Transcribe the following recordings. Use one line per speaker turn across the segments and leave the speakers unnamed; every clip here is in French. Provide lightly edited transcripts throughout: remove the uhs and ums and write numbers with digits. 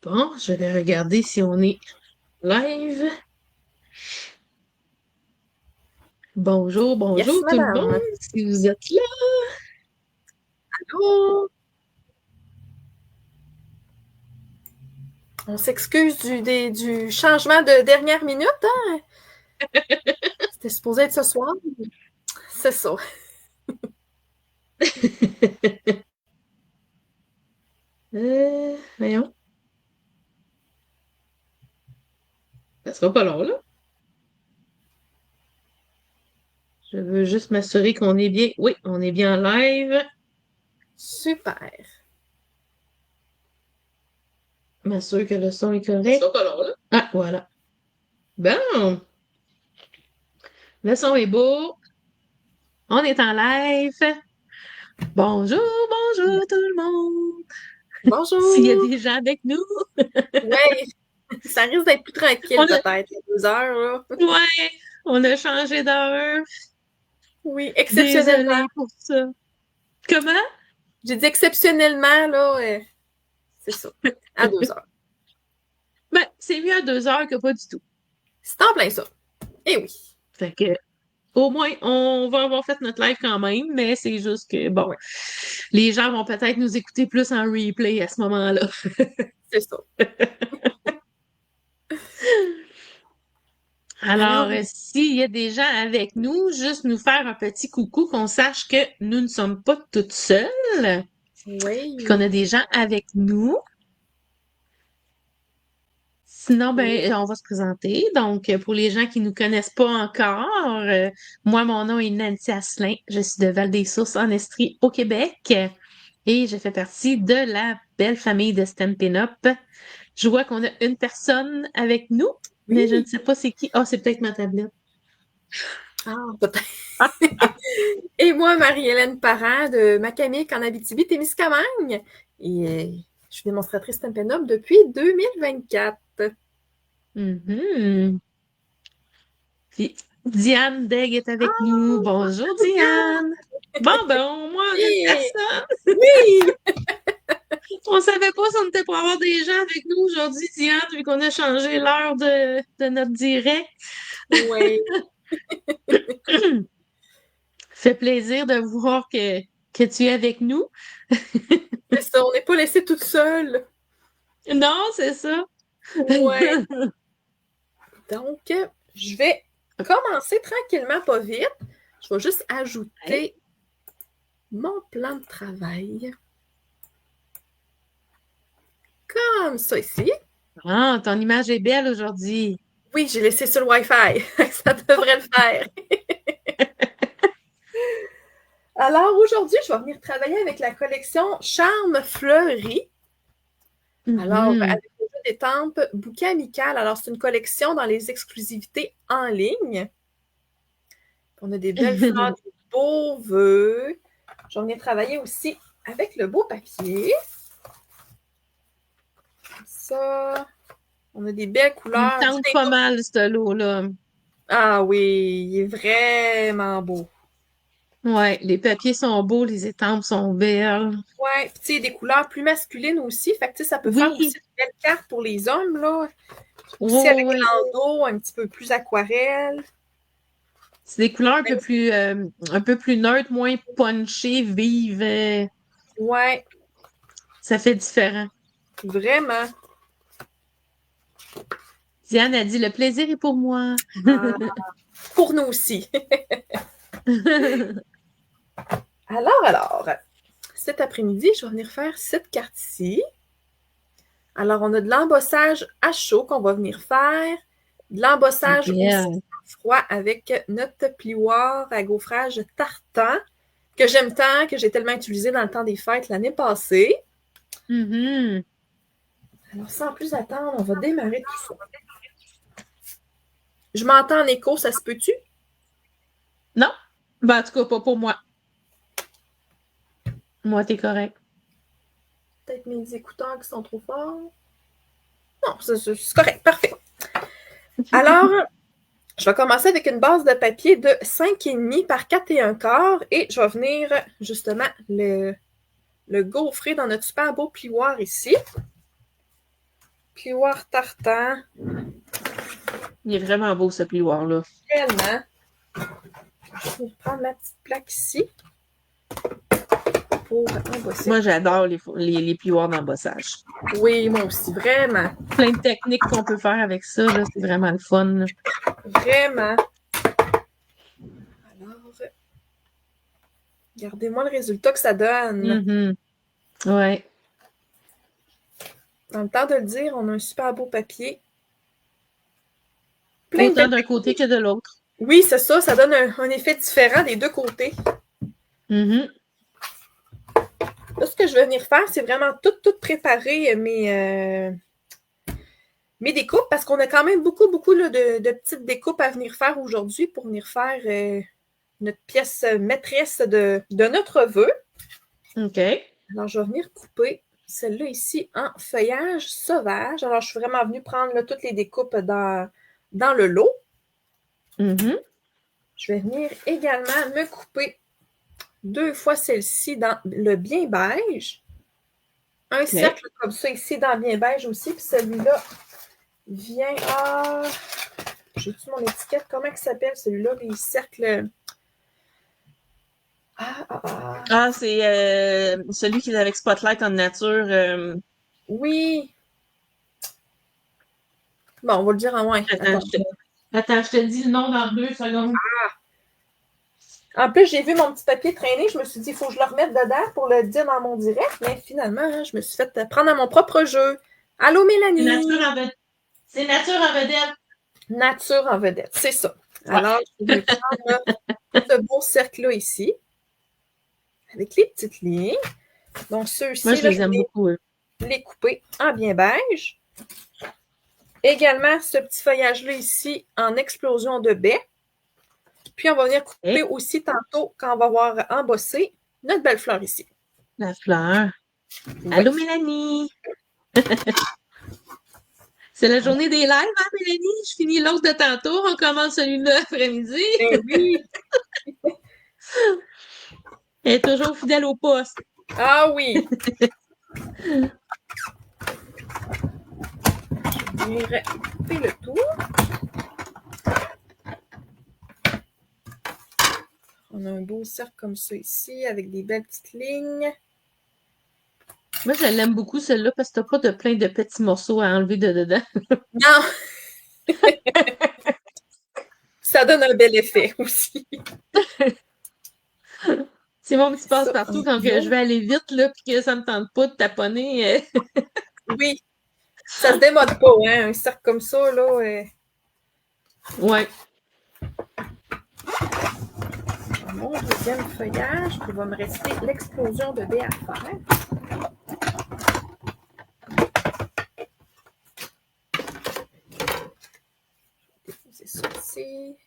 Bon, je vais regarder si on est live. Bonjour,
Yes,
bonjour tout le monde,
madame.
si vous êtes là.
Allô? On s'excuse du changement de dernière minute, hein? C'était supposé être ce soir. C'est ça.
Voyons, ça sera pas long, là. Je veux juste m'assurer qu'on est bien. Oui, on est bien en live.
Super.
M'assurer que le son est correct. Ça sera pas long, là. Ah, voilà. Bon, le son est beau. On est en live. Bonjour, bonjour tout le monde. S'il y a
Bonjour.
des gens avec nous.
Ouais, ça risque d'être plus
On
tranquille
a...
peut-être, 2 heures, là.
Ouais, on a changé d'heure.
Oui, exceptionnellement.
Désolée pour ça. Comment?
J'ai dit exceptionnellement, là, c'est ça. À 2 heures.
Ben, c'est mieux à 2 heures que pas du tout.
C'est en plein ça. Eh oui.
Fait que, au moins, on va avoir fait notre live quand même, mais c'est juste que, bon,
Ouais,
les gens vont peut-être nous écouter plus en replay à ce moment-là.
c'est ça. Alors,
Alors, s'il y a des gens avec nous, juste nous faire un petit coucou, qu'on sache que nous ne sommes pas toutes seules, puis qu'on
oui.
a des gens avec nous. Sinon,
Oui.
ben, on va se présenter. Donc, pour les gens qui ne nous connaissent pas encore, moi, mon nom est Nancy Asselin. Je suis de Val-des-Sources en Estrie, au Québec. Et je fais partie de la belle famille de Stampin' Up. Je vois qu'on a une personne avec nous, mais je ne
Oui.
sais pas c'est qui. Oh, c'est peut-être ma tablette.
Ah, peut-être.
Ah,
Et moi, Marie-Hélène Parent de Macamic en Abitibi-Témiscamingue. Et je suis démonstratrice Stampin' Up depuis 2024.
mhm. Puis, Diane Degg est avec nous.
Ah,
Bonjour,
Diane!
Diane. Bon, ben, au moins, on a une
Yeah!
personne.
Oui!
On savait pas si on était pour avoir des gens avec nous aujourd'hui, Diane, vu qu'on a changé l'heure de notre direct.
Oui,
Fait plaisir de voir que tu es avec nous.
c'est ça, on n'est pas laissé toute seule.
Non, c'est ça.
Ouais. Donc, je vais commencer tranquillement, pas vite. Je vais juste
Hey.
ajouter mon plan de travail. Comme ça ici.
Ah, ton image est belle aujourd'hui.
Oui, j'ai laissé sur le Wi-Fi. Ça devrait le faire. Alors aujourd'hui, je vais venir travailler avec la collection Charme Fleuri. Alors,
Mhm.
avec le jeu d'étampes Bouquet Amical. Alors, c'est une collection dans les exclusivités en ligne. On a des belles fleurs, des beaux vœux. Je vais venir travailler aussi avec le beau papier. Ça, on a des belles
Il me
couleurs. Du
tente pas
déco.
mal, ce lot-là.
Ah oui, il est vraiment beau.
Ouais, les papiers sont beaux, les étampes sont belles.
Ouais, puis tu sais, des couleurs plus masculines aussi. Fait que tu sais, ça peut faire
Oui,
aussi une belle carte pour les hommes, là. Aussi avec
oui, oui.
l'endos un petit peu plus aquarelle.
C'est des couleurs un peu plus neutres, moins punchées, vives.
Ouais,
Ça fait différent.
vraiment.
Diane a dit, le plaisir est pour moi.
Ah, pour nous aussi. Alors, cet après-midi, je vais venir faire cette carte-ci. Alors, on a de l'embossage à chaud qu'on va venir faire, de l'embossage aussi
Belle.
à froid avec notre plioir à gaufrage tartan, que j'aime tant, que j'ai tellement utilisé dans le temps des fêtes l'année passée.
Mhm.
Alors, sans plus attendre, on va démarrer tout ça. Je m'entends en écho, ça se peut-tu?
Non? Ben, en tout cas, pas pour moi. Moi, t'es correct.
Peut-être mes écouteurs qui sont trop forts. Non, c'est correct, parfait. Alors, je vais commencer avec une base de papier de 5,5 par 4,25 et je vais venir justement le gaufrer dans notre super beau plioir ici. plioir tartan.
Il est vraiment beau, ce plioir-là.
Tellement. Je vais prendre ma petite plaque ici pour embosser.
Moi, j'adore les plioirs d'embossage.
Oui, moi aussi, vraiment.
Plein de techniques qu'on peut faire avec ça, là, c'est vraiment le fun. Là.
Vraiment. Alors, regardez-moi le résultat que ça donne.
Ouais.
Dans le temps de le dire, on a un super beau papier. Plein
Autant
de...
d'un côté que de l'autre.
Oui, c'est ça. Ça donne un effet différent des deux côtés.
Mm-hmm.
Là, ce que je vais venir faire, c'est vraiment tout préparer mes découpes parce qu'on a quand même beaucoup là, de petites découpes à venir faire aujourd'hui pour venir faire notre pièce maîtresse de notre vœu.
OK.
Alors, je vais venir couper celle-là ici en feuillage sauvage. Alors, je suis vraiment venue prendre là, toutes les découpes dans le lot.
Mm-hmm.
Je vais venir également me couper 2 fois celle-ci dans le bien beige. Un cercle comme ça ici dans le bien beige aussi. Puis celui-là vient... j'ai-tu mon étiquette? Comment il s'appelle celui-là? Les cercles...
c'est celui qui est avec Spotlight en nature.
Oui. Bon, on va le dire en moins.
Attends, je te dis le nom dans 2 secondes.
En plus, j'ai vu mon petit papier traîner. Je me suis dit, il faut que je le remette dedans pour le dire dans mon direct. Mais finalement, je me suis fait prendre à mon propre jeu. Allô, Mélanie?
C'est Nature en vedette.
Nature en vedette, c'est ça.
Ouais.
Alors, je vais prendre ce beau cercle-là ici, avec les petites lignes. Donc, ceux-ci,
moi, je les aime beaucoup.
Les couper en bien beige. Également, ce petit feuillage-là ici en explosion de baie. Puis, on va venir couper aussi tantôt quand on va avoir embossé notre belle fleur ici.
La fleur. Ouais. Allô, Mélanie! C'est la journée des lives, hein, Mélanie? Je finis l'autre de tantôt. On commence celui-là l'après-midi.
Ben oui!
Elle est toujours fidèle au poste.
Ah oui! Je vais couper le tour. On a un beau cercle comme ça ici, avec des belles petites lignes.
Moi, je l'aime beaucoup, celle-là, parce que t'as pas de plein de petits morceaux à enlever de dedans.
Non! Ça donne un bel effet aussi.
C'est mon petit passe-partout quand je vais aller vite, là, puis que ça me tente pas de taponner.
Oui. Ça se démode pas, hein, un cercle comme ça, là.
Ouais.
Mon deuxième feuillage, il va me rester l'explosion de baie à faire. C'est ça ici.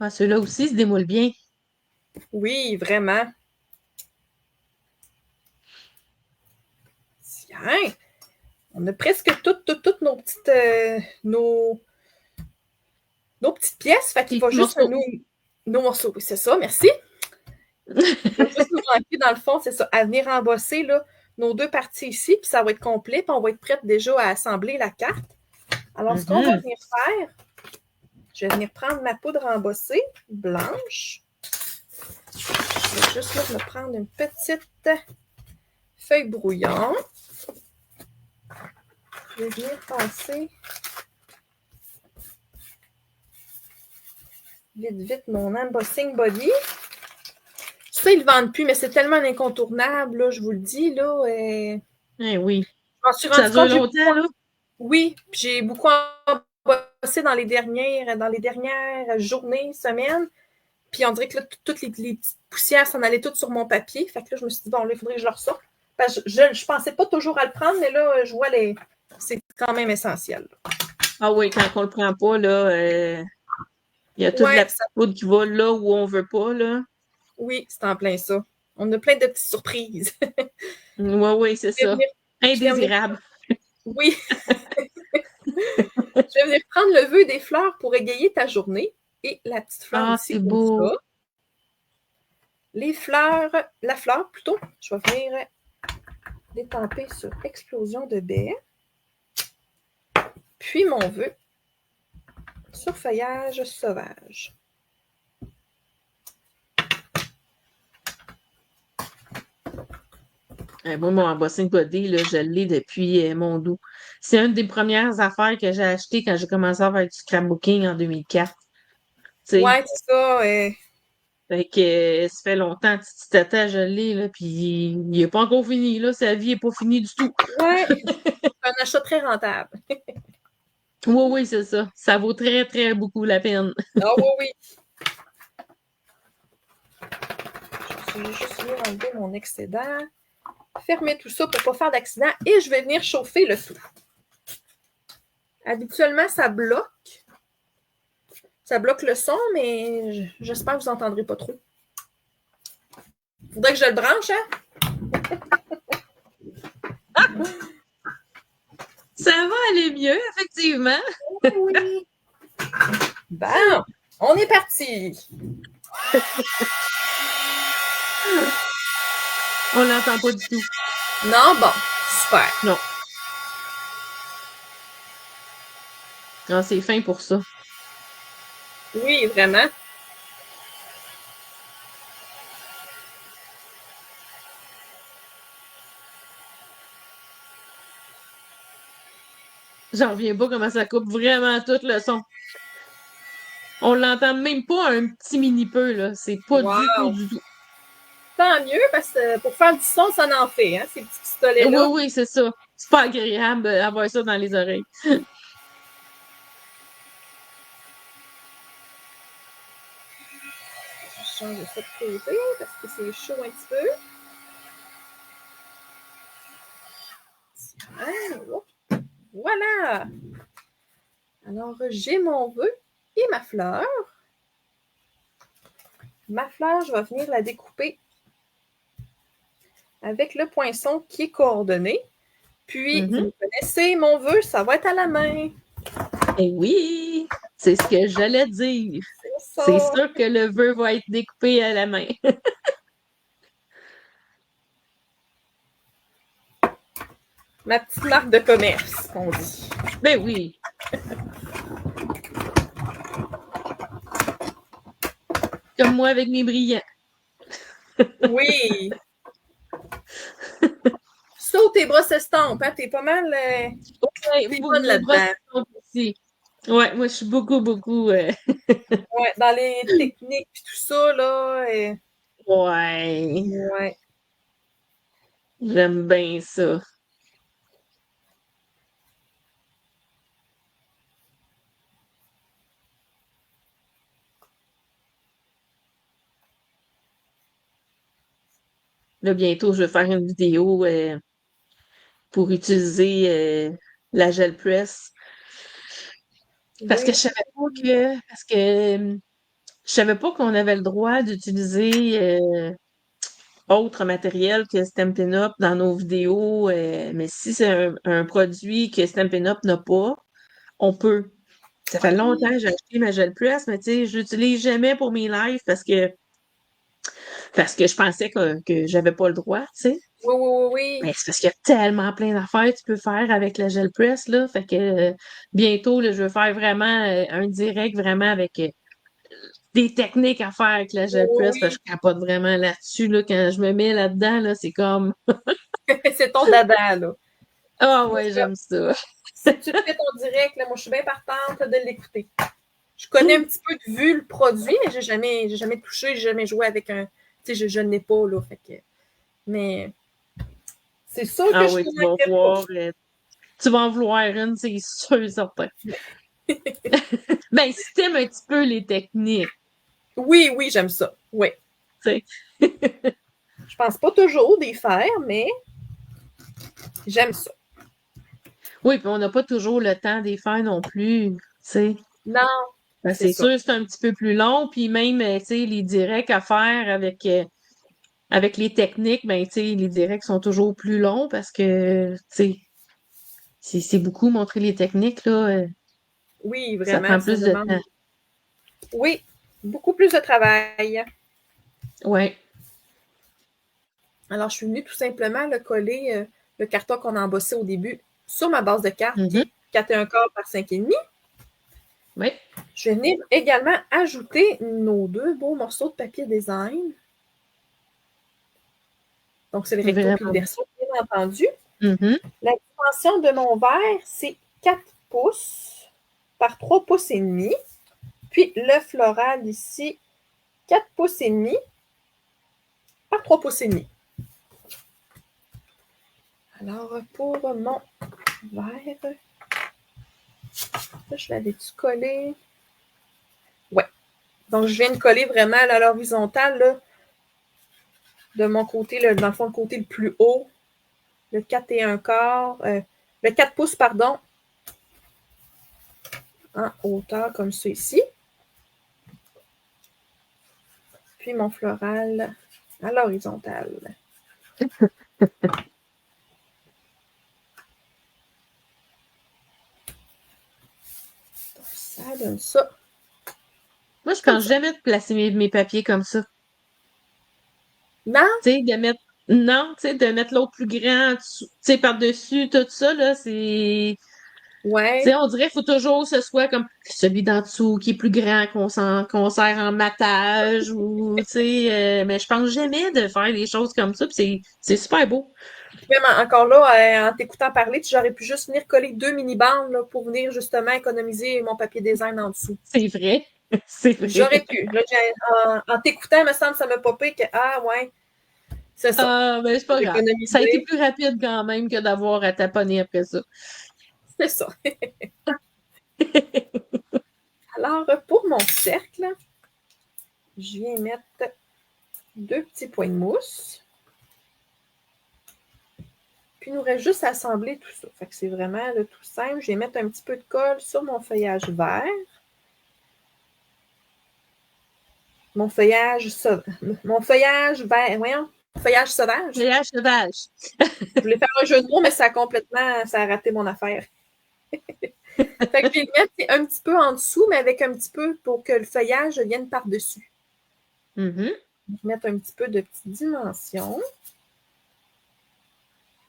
Ah, ceux-là aussi se démoulent bien.
Oui, vraiment. Tiens! On a presque toutes nos petites nos petites pièces. Fait qu'il va juste nos morceaux. Oui, c'est ça, merci. Il va juste nous manquer, dans le fond, c'est ça, à venir embosser là, nos 2 parties ici, puis ça va être complet, puis on va être prête déjà à assembler la carte. Alors, ce qu'on va venir faire, je vais venir prendre ma poudre embossée blanche. Je vais juste là, me prendre une petite feuille brouillon. Je vais venir passer vite mon embossing body. Ça, ils ne le vendent plus, mais c'est tellement un incontournable, là, je vous le dis. Là,
oui.
Je m'en suis rendu compte. Longtemps, là? Oui, puis j'ai beaucoup embossé dans les dernières journées, semaines. Puis on dirait que là, toutes les petites poussières s'en allaient toutes sur mon papier. Fait que là, je me suis dit, bon, là, il faudrait que je le ressorte. Parce que je pensais pas toujours à le prendre, mais là, je vois c'est quand même essentiel. Là.
Ah oui, quand on le prend pas, là, il y a toute la petite poudre qui va là où on veut pas, là.
Oui, c'est en plein ça. On a plein de petites surprises.
Oui, c'est ça. Indésirable.
Oui. Je vais venir prendre le vœu des fleurs pour égayer ta journée. Et la petite fleur ici,
c'est
comme
beau.
ça. Les fleurs, la fleur plutôt, je vais venir l'étamper sur explosion de baie. Puis mon vœu sur feuillage sauvage.
Moi, mon embossing body, là, je l'ai depuis mon doux. C'est une des premières affaires que j'ai achetées quand j'ai commencé à faire du scrapbooking en 2004.
Ouais, c'est ça.
Fait que ça fait longtemps, petit tata, je l'ai, là, puis il est pas encore fini, là. Sa vie est pas finie du tout.
Ouais, c'est un achat très rentable.
Oui, c'est ça. Ça vaut très, très beaucoup la peine.
Ah oui. Je vais juste venir enlever mon excédent. Fermer tout ça pour ne pas faire d'accident et je vais venir chauffer le tout. Habituellement, ça bloque. Ça bloque le son, mais j'espère que vous n'entendrez pas trop. Faudrait que je le branche, hein?
Ça va aller mieux, effectivement.
Oui. Bon, on est parti.
On l'entend pas du tout.
Non, bon, super.
Non. Non, c'est fin pour ça.
Oui, vraiment.
J'en reviens pas comment ça coupe vraiment tout le son. On l'entend même pas un petit mini peu, là. C'est pas du tout.
Tant mieux, parce que pour faire du son, ça en fait, hein, ces petits pistolets-là.
Oui, c'est ça. C'est pas agréable d'avoir ça dans les oreilles.
Je change ça de côté parce que c'est chaud un petit peu. Voilà. Alors, j'ai mon vœu et ma fleur. Ma fleur, je vais venir la découper avec le poinçon qui est coordonné. Puis, vous connaissez, mon vœu, ça va être à la main.
Eh oui, c'est ce que j'allais dire. C'est sûr que le vœu va être découpé à la main.
Ma petite marque de commerce, on dit.
Ben oui. Comme moi avec mes brillants.
Oui. Saute tes brosses estampes, hein? T'es pas mal. T'es bonne là-dedans.
Ouais, moi, je suis beaucoup.
Ouais, dans les techniques et tout ça, là.
Ouais. J'aime bien ça. Là, bientôt, je vais faire une vidéo pour utiliser la gel press. Parce que je savais pas qu'on avait le droit d'utiliser autre matériel que Stampin' Up dans nos vidéos. Mais si c'est un produit que Stampin' Up n'a pas, on peut. Ça fait longtemps que j'ai acheté ma gel press, mais tu sais, je l'utilise jamais pour mes lives parce que je pensais que j'avais pas le droit, tu sais.
Oui.
Mais c'est parce qu'il y a tellement plein d'affaires que tu peux faire avec la gel press, là. Fait que bientôt, là, je veux faire vraiment un direct vraiment avec des techniques à faire avec la gel press, parce que je capote vraiment là-dessus, là. Quand je me mets là-dedans, là, c'est comme...
c'est ton dada, là.
Ah ouais, j'aime ça.
Si tu le fais ton direct, là, moi, je suis bien partante de l'écouter. Je connais un petit peu de vue le produit, mais j'ai jamais touché, j'ai jamais joué avec un... Tu sais, je n'ai pas, là, fait que... Mais... C'est sûr que je
tu vas voir... tu vas en vouloir une, c'est sûr et certain. Ben, si t'aimes un petit peu les techniques.
Oui, j'aime ça. Oui. Je pense pas toujours d'y faire, mais j'aime ça.
Oui, puis on n'a pas toujours le temps d'y faire non plus, tu sais.
Non.
C'est sûr, c'est un petit peu plus long, puis même, tu sais, les directs à faire avec avec les techniques, ben, tu sais, les directs sont toujours plus longs parce que, tu sais, c'est beaucoup montrer les techniques, là.
Oui,
Ça
vraiment,
prend
ça
plus de
demande.
temps.
Oui, beaucoup plus de travail.
Ouais.
Alors, je suis venue tout simplement coller le carton qu'on a embossé au début sur ma base de carte qui
Mhm.
est 4,25 par 5,5.
Ouais.
Je vais venir également ajouter nos deux beaux morceaux de papier design. Donc, c'est le recto puis le
Vraiment.
verso, bien entendu.
Mhm.
La dimension de mon verre, c'est 4 pouces par 3 pouces et demi. Puis le floral ici, 4 pouces et demi par 3 pouces et demi. Alors, pour mon verre, je l'avais-tu collé? Ouais. Donc, je viens de coller vraiment à l'horizontale, là, de mon côté, là, dans le fond, le côté le plus haut, le 4,25, le 4 pouces, pardon, en hauteur, comme ça ici. Puis mon floral à l'horizontale. Ça donne ça.
Moi, je
Comme
pense
ça.
jamais de placer mes papiers comme ça.
Non?
Tu sais, de mettre. Non, tu sais, de mettre l'autre plus grand, tu sais, par-dessus, tout ça, là, c'est. Tu sais,
Ouais.
on dirait qu'il faut toujours que ce soit comme celui d'en dessous qui est plus grand qu'on sert en matage ou, tu sais, mais je pense jamais de faire des choses comme ça, puis c'est super beau.
Même encore là, en t'écoutant parler, j'aurais pu juste venir coller 2 mini-bandes là, pour venir justement économiser mon papier design en dessous.
C'est vrai. C'est vrai.
J'aurais pu. Là, en t'écoutant, il me semble que ça m'a popé que, ah ouais, c'est ça.
Ah, ben, c'est pas
Pour
grave. Ça a été
économiser,
plus rapide quand même que d'avoir à taponner après ça.
c'est ça. Alors, pour mon cercle, je viens mettre 2 petits points de mousse. Puis, il nous reste juste à assembler tout ça. Fait que c'est vraiment là, tout simple. Je vais mettre un petit peu de colle sur mon feuillage vert. Mon feuillage vert, voyons, feuillage sauvage.
Voyage sauvage.
Je voulais faire un jeu de mots, mais ça a raté mon affaire. Fait que je vais le mettre un petit peu en dessous, mais avec un petit peu pour que le feuillage vienne par-dessus.
Mhm.
Je vais mettre un petit peu de petites dimensions.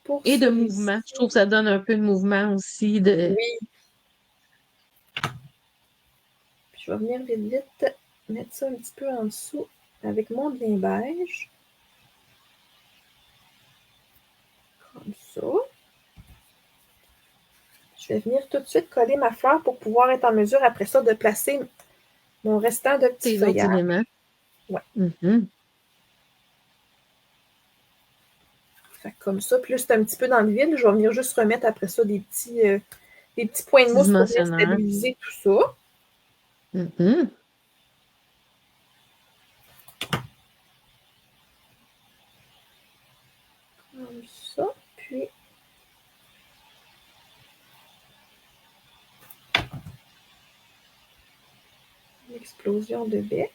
Pour
Et de
celui-ci,
mouvement. Je trouve que ça donne un peu de mouvement aussi.
oui. Puis je vais venir vite, vite mettre ça un petit peu en dessous avec mon bien beige. Comme ça. Je vais venir tout de suite coller ma fleur pour pouvoir être en mesure après ça de placer mon restant de petits
Tes autres
feuillages.
éléments.
Ouais.
Mhm.
Fait que comme ça. Puis là, c'est un petit peu dans le vide. Je vais venir juste remettre après ça des petits points de
Petit
mousse pour venir
dimensionnaire.
stabiliser tout ça.
Mhm.
Comme ça. Puis, l'explosion de baie.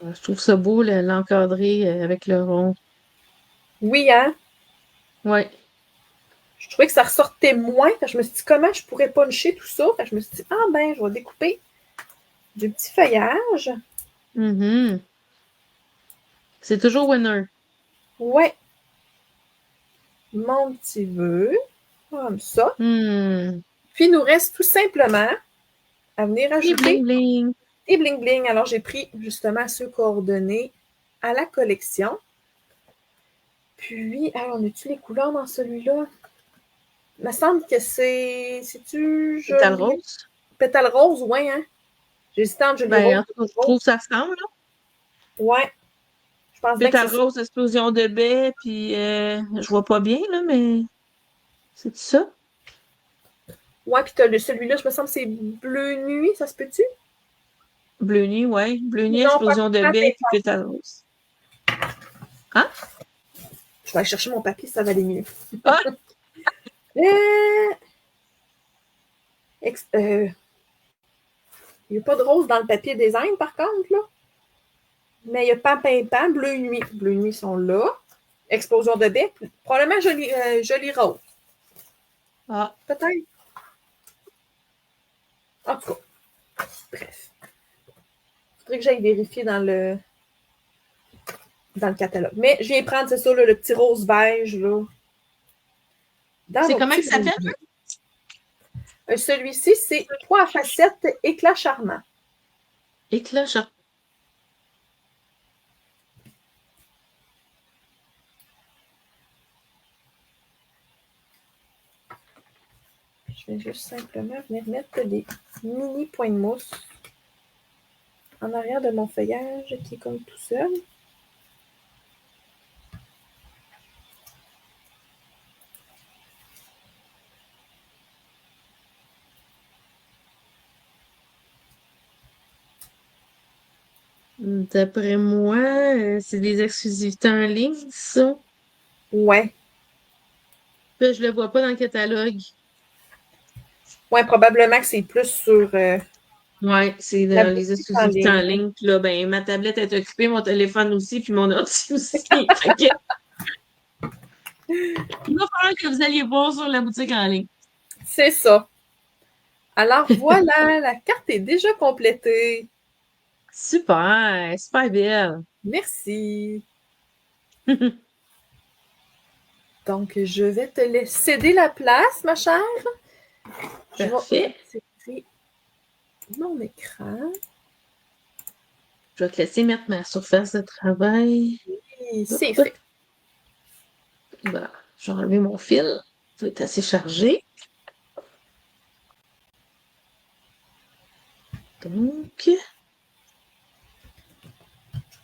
Je trouve ça beau, l'encadrer avec le rond.
Oui, hein?
Ouais.
Je trouvais que ça ressortait moins. Fait que je me suis dit, comment je pourrais puncher tout ça? Fait que je me suis dit, ah ben, je vais découper du petit feuillage.
Mhm. C'est toujours winner.
Ouais, mon petit vœu. Comme ça.
Hmm.
Puis, il nous reste tout simplement à venir
Et bling
ajouter
bling.
des bling-bling. Alors, j'ai pris justement ceux coordonnés à la collection. Puis, alors, on a-tu les couleurs dans celui-là? Il me semble que c'est-tu
Pétale
joli?
rose.
Pétale rose, ouais, hein? J'hésitais entre joli
Ben,
rose
en tout
et
cas, je
rose.
trouve que ça ressemble, là.
Ouais, je pense bien que c'est
Pétale
ça.
rose, explosion de baie, puis je vois pas bien, là, mais c'est ça?
Ouais, puis t'as celui-là, je me semble que c'est bleu nuit, ça se peut-tu?
Bleu nuit, ouais. Bleu nuit,
Non, pas
explosion de
pas
baie, puis
pépin.
pétale rose. Ah?
Je vais aller chercher mon papier, ça va aller mieux.
Ah!
Euh, il n'y a pas de rose dans le papier design, par contre, là. Mais il y a Pampin, Bleu Nuit. Bleu Nuit sont là. Explosion de baie. Probablement Joli Rose.
Ah,
Peut-être. En tout cas, bref. Il faudrait que j'aille vérifier dans le catalogue. Mais je viens prendre, c'est ça, là, le petit rose beige, là. Dans
c'est
nos
comment
petits
que ça s'appelle?
brouillons. Celui-ci, c'est 3 facettes éclat charmant.
Éclat charmant.
Je vais juste simplement venir mettre des mini points de mousse en arrière de mon feuillage qui est comme tout seul.
D'après moi, c'est des exclusivités en ligne, ça.
Ouais.
Puis, je le vois pas dans le catalogue.
Ouais, probablement que c'est plus sur
Ouais, c'est
la
dans les
boutique en
exclusivités en
ligne.
ligne. Puis là, ben, ma tablette est occupée, mon téléphone aussi, puis mon ordi aussi. Fait que, il va falloir que vous alliez voir sur la boutique en ligne.
C'est ça. Alors voilà, la carte est déjà complétée.
Super, super belle.
Merci. Donc, je vais te céder la place, ma chère. Je vais
Parfait.
retirer mon écran.
Je vais te laisser mettre ma surface de travail.
Et c'est fait.
Ben, je vais enlever mon fil. Ça va être assez chargé. Donc,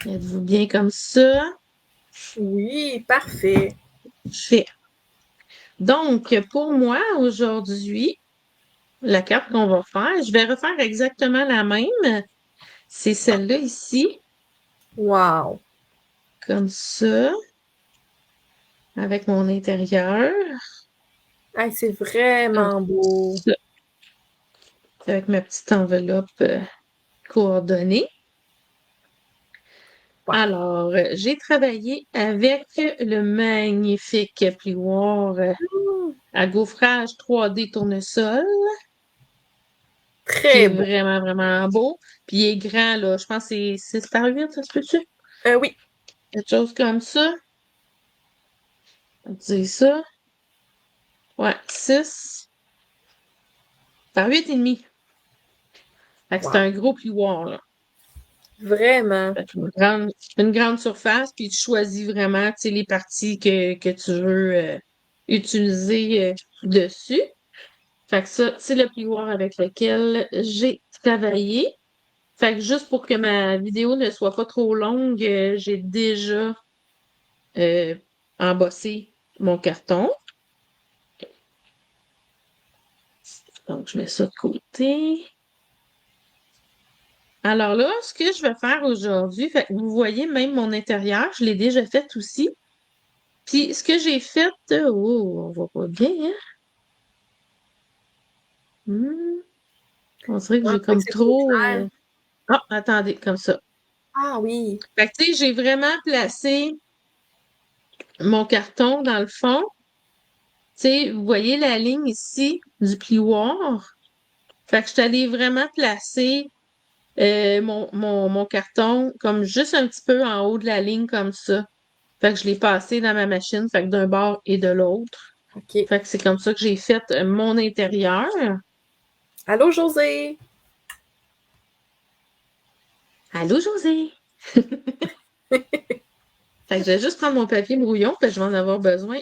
êtes-vous bien comme ça?
Oui, parfait.
Fait. Donc, pour moi, aujourd'hui, la carte qu'on va faire, je vais refaire exactement la même. C'est celle-là ici,
Wow.
comme ça, avec mon intérieur.
Hey, c'est vraiment beau.
Ça, avec ma petite enveloppe coordonnée.
Ouais.
Alors, j'ai travaillé avec le magnifique plioir à gaufrage 3D tournesol, qui
Très
est
beau.
vraiment, vraiment beau. Puis il est grand, là. Je pense que c'est 6 par 8, ça se peut-tu?
Oui.
Quelque chose comme ça. On dit ça. Ouais, 6 par 8,5. Fait que c'est
Wow.
un gros plioir, là.
Vraiment.
Fait que une grande surface, puis tu choisis vraiment, tu sais, les parties que tu veux utiliser dessus. Fait que ça, c'est le plioir avec lequel j'ai travaillé. Fait que juste pour que ma vidéo ne soit pas trop longue, j'ai déjà euh, embossé mon carton. Donc, je mets ça de côté. Alors là, ce que je vais faire aujourd'hui, fait que vous voyez même mon intérieur, je l'ai déjà fait aussi. Puis ce que j'ai fait, oh, on voit pas bien, hein? On dirait que
Ouais,
j'ai
c'est vrai que
comme
c'est trop
trop.
clair.
Ah, attendez, comme ça.
Ah oui.
Fait que tu sais, j'ai vraiment placé mon carton dans le fond. Tu sais, vous voyez la ligne ici du plioir. Fait que je suis allée vraiment placer mon carton comme juste un petit peu en haut de la ligne comme ça. Fait que je l'ai passé dans ma machine, fait que d'un bord et de l'autre.
OK.
Fait que c'est comme ça que j'ai fait mon intérieur.
Allô, José?
Allô, José! Fait que je vais juste prendre mon papier brouillon, parce que je vais en avoir besoin